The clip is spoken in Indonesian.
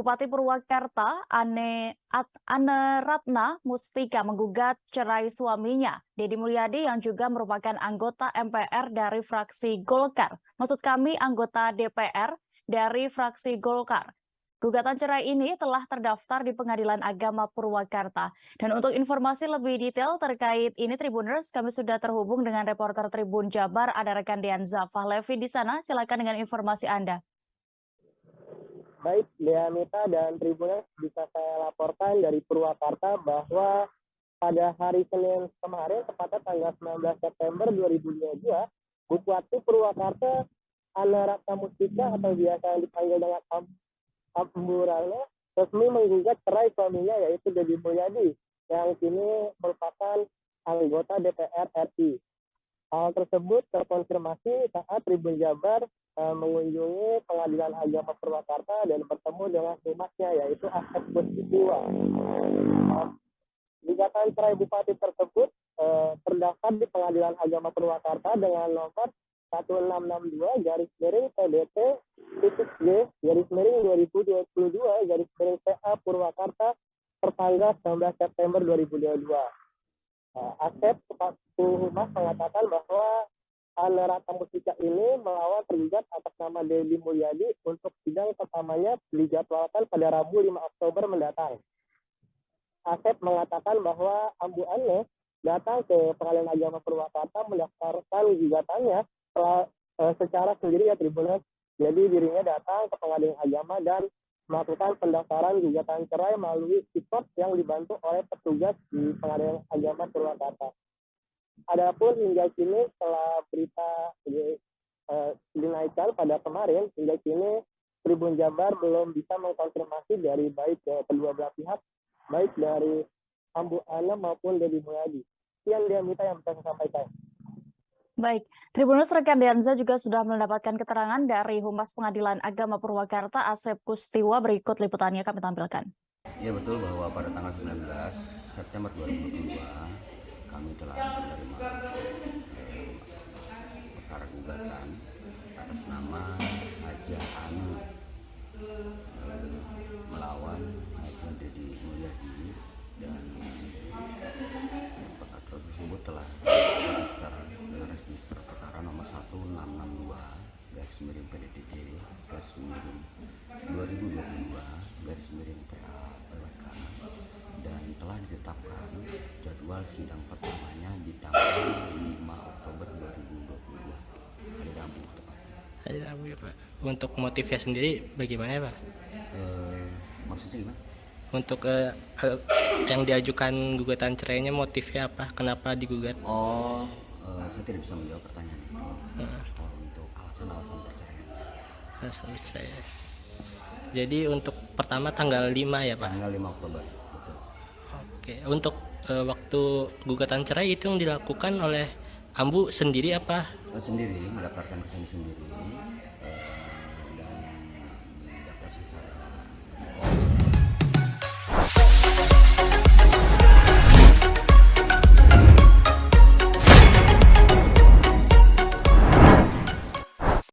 Bupati Purwakarta Ane Ratna Mustika menggugat cerai suaminya, Deddy Mulyadi yang juga merupakan anggota MPR dari fraksi Golkar. Maksud kami anggota DPR dari fraksi Golkar. Gugatan cerai ini telah terdaftar di Pengadilan Agama Purwakarta. Dan untuk informasi lebih detail terkait ini Tribuners, kami sudah terhubung dengan reporter Tribun Jabar, ada rekan Dianza Fahlevi di sana. Silakan dengan informasi Anda. Baik, Deanita dan Tribuners, bisa saya laporkan dari Purwakarta bahwa pada hari Senin kemarin, tepatnya tanggal 19 September 2022, Bupati Purwakarta Ane Ratna Mustika atau biasa yang dipanggil dengan Ambu Rana resmi menggugat cerai suaminya yaitu Deddy Mulyadi yang kini merupakan anggota DPR RI. Hal tersebut terkonfirmasi saat Tribun Jabar mengunjungi Pengadilan Agama Purwakarta dan bertemu dengan humasnya yaitu Asep Kustiwa. Gugatan cerai bupati tersebut terdaftar di Pengadilan Agama Purwakarta dengan nomor 1662-PDT-G-2022-PA tertanggal 19 September 2022. Asep selaku humas mengatakan bahwa Ane Ratna Mustika ini melawan tergugat atas nama Deddy Mulyadi untuk sidang pertamanya dijadwalkan pada Rabu 5 Oktober mendatang. Asep mengatakan bahwa Ambu Ane datang ke Pengadilan Agama Purwakarta mendaftarkan gugatannya secara sendiri ya Tribuners. Jadi dirinya datang ke Pengadilan Agama dan melakukan pendaftaran gugatan cerai melalui e-pos yang dibantu oleh petugas di Pengadilan Agama Purwakarta. Adapun hingga kini setelah berita dinaikkan pada kemarin, hingga kini Tribun Jabar belum bisa mengkonfirmasi dari baik kedua belah pihak, baik dari Ambu Ane maupun Deddy Mulyadi. Sekian Dianita yang bisa saya sampaikan. Baik, Tribuners rekan Dianza juga sudah mendapatkan keterangan dari Humas Pengadilan Agama Purwakarta Asep Kustiwa. Berikut liputannya kami tampilkan. Ya betul bahwa pada tanggal 19 September 2022 kami telah menerima perkara gugatan atas nama Haja Anu melawan Haja Deddy Mulyadi dan perkara tersebut telah register dengan register perkara nomor 1662-2022-PA-PWK dan telah ditetapkan jadwal sidang pertamanya di tanggal 5 Oktober 2022 hari Rabu tepatnya. Hari Rabu ya Pak. Untuk motifnya sendiri bagaimana ya Pak? Maksudnya gimana? Untuk yang diajukan gugatan cerainya motifnya apa? Kenapa digugat? Saya tidak bisa menjawab pertanyaan itu. Kalau untuk alasan-alasan perceraian. Alasan perceraian. Jadi untuk pertama tanggal 5 ya Pak? Tanggal 5 Oktober, betul. Oke, untuk waktu gugatan cerai itu yang dilakukan oleh Ambu sendiri apa? Sendiri, mendaftarkan kesini sendiri